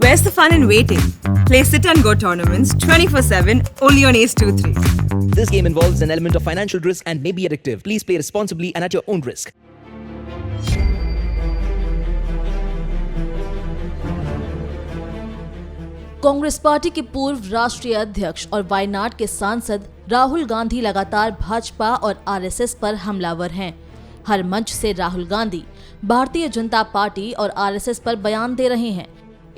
Where's the fun in waiting? Play Sit and Go tournaments 24/7 only on Ace 2-3. This game involves an element of financial risk and may be addictive. Please play responsibly and at your own risk. Congress party के पूर्व राष्ट्रीय अध्यक्ष और वायनाड के सांसद राहुल गांधी लगातार भाजपा और RSS पर हमलावर हैं। हर मंच से राहुल गांधी भारतीय जनता पार्टी और आरएसएस पर बयान दे रहे हैं।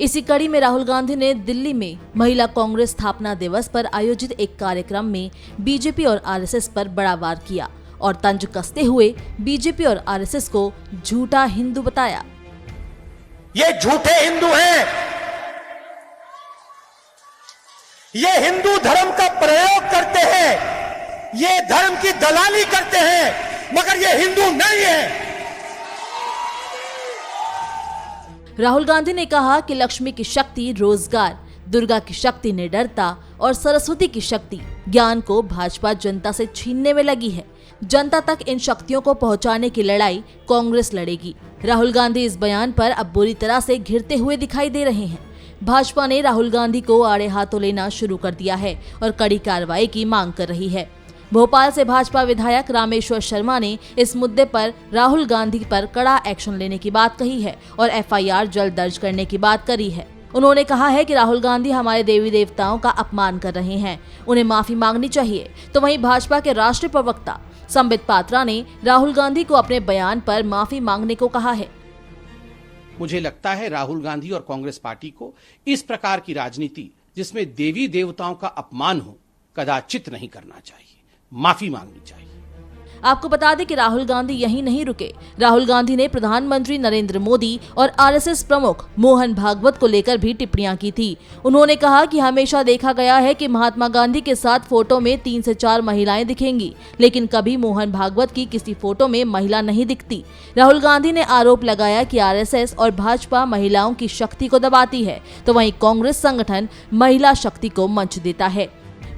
इसी कड़ी में राहुल गांधी ने दिल्ली में महिला कांग्रेस स्थापना दिवस पर आयोजित एक कार्यक्रम में बीजेपी और आरएसएस पर बड़ा वार किया और तंज कसते हुए बीजेपी और आरएसएस को झूठा हिंदू बताया। ये झूठे हिंदू हैं, ये हिंदू धर्म का प्रयोग करते हैं, ये धर्म की दलाली करते हैं, मगर ये हिंदू नहीं है। राहुल गांधी ने कहा कि लक्ष्मी की शक्ति रोजगार, दुर्गा की शक्ति निडरता और सरस्वती की शक्ति ज्ञान को भाजपा जनता से छीनने में लगी है। जनता तक इन शक्तियों को पहुंचाने की लड़ाई कांग्रेस लड़ेगी। राहुल गांधी इस बयान पर अब बुरी तरह से घिरते हुए दिखाई दे रहे हैं। भाजपा ने राहुल गांधी को आड़े हाथों लेना शुरू कर दिया है और कड़ी कार्रवाई की मांग कर रही है। भोपाल से भाजपा विधायक रामेश्वर शर्मा ने इस मुद्दे पर राहुल गांधी पर कड़ा एक्शन लेने की बात कही है और एफआईआर जल्द दर्ज करने की बात करी है। उन्होंने कहा है कि राहुल गांधी हमारे देवी देवताओं का अपमान कर रहे हैं, उन्हें माफी मांगनी चाहिए। तो वहीं भाजपा के राष्ट्रीय प्रवक्ता संबित पात्रा ने राहुल गांधी को अपने बयान पर माफी मांगने को कहा है। मुझे लगता है राहुल गांधी और कांग्रेस पार्टी को इस प्रकार की राजनीति जिसमें देवी देवताओं का अपमान हो कदाचित नहीं करना चाहिए, माफी मांगनी चाहिए। आपको बता दें कि राहुल गांधी यहीं नहीं रुके। राहुल गांधी ने प्रधानमंत्री नरेंद्र मोदी और आरएसएस प्रमुख मोहन भागवत को लेकर भी टिप्पणियां की थी। उन्होंने कहा कि हमेशा देखा गया है कि महात्मा गांधी के साथ फोटो में 3 से 4 महिलाएं दिखेंगी, लेकिन कभी मोहन भागवत की किसी फोटो में महिला नहीं दिखती। राहुल गांधी ने आरोप लगाया कि आरएसएस और भाजपा महिलाओं की शक्ति को दबाती है, तो वहीं कांग्रेस संगठन महिला शक्ति को मंच देता है।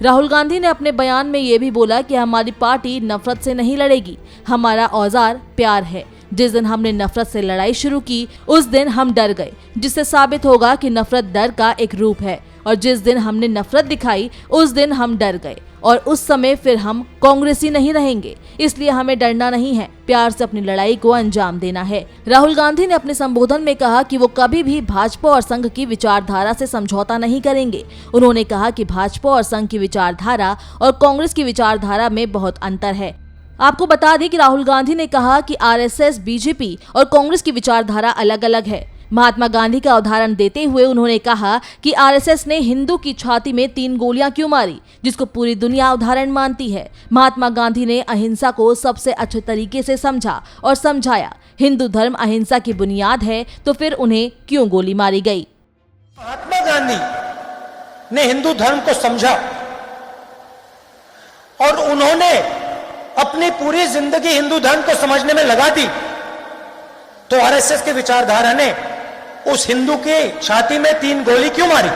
राहुल गांधी ने अपने बयान में ये भी बोला कि हमारी पार्टी नफरत से नहीं लड़ेगी, हमारा औजार प्यार है। जिस दिन हमने नफरत से लड़ाई शुरू की उस दिन हम डर गए, जिससे साबित होगा कि नफरत डर का एक रूप है, और जिस दिन हमने नफरत दिखाई उस दिन हम डर गए और उस समय फिर हम कांग्रेसी नहीं रहेंगे। इसलिए हमें डरना नहीं है, प्यार से अपनी लड़ाई को अंजाम देना है। राहुल गांधी ने अपने संबोधन में कहा कि वो कभी भी भाजपा और संघ की विचारधारा से समझौता नहीं करेंगे। उन्होंने कहा कि भाजपा और संघ की विचारधारा और कांग्रेस की विचारधारा में बहुत अंतर है। आपको बता दें कि राहुल गांधी ने कहा कि आरएसएस, बीजेपी और कांग्रेस की विचारधारा अलग अलग है। महात्मा गांधी का उदाहरण देते हुए उन्होंने कहा कि आरएसएस ने हिंदू की छाती में 3 गोलियां क्यों मारी, जिसको पूरी दुनिया उदाहरण मानती है। महात्मा गांधी ने अहिंसा को सबसे अच्छे तरीके से समझा और समझाया। हिंदू धर्म अहिंसा की बुनियाद है, तो फिर उन्हें क्यों गोली मारी गई। महात्मा गांधी ने हिंदू धर्म को समझा और उन्होंने अपनी पूरी जिंदगी हिंदू धर्म को समझने में लगा दी, तो आरएसएस के विचारधारा ने उस हिंदू के छाती में 3 गोली क्यों मारी।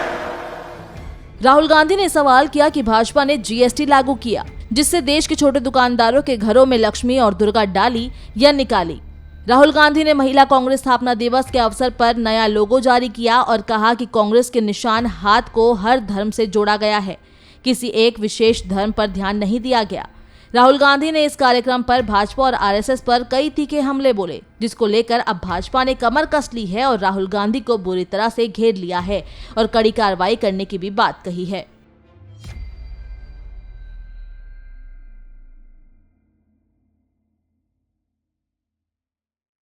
राहुल गांधी ने सवाल किया कि भाजपा ने जीएसटी लागू किया, जिससे देश के छोटे दुकानदारों के घरों में लक्ष्मी और दुर्गा डाली या निकाली। राहुल गांधी ने महिला कांग्रेस स्थापना दिवस के अवसर पर नया लोगो जारी किया और कहा कि कांग्रेस के निशान हाथ को हर धर्म से जोड़ा गया है, किसी एक विशेष धर्म पर ध्यान नहीं दिया गया। राहुल गांधी ने इस कार्यक्रम पर भाजपा और आरएसएस पर कई तीखे हमले बोले, जिसको लेकर अब भाजपा ने कमर कस ली है और राहुल गांधी को बुरी तरह से घेर लिया है और कड़ी कार्रवाई करने की भी बात कही है।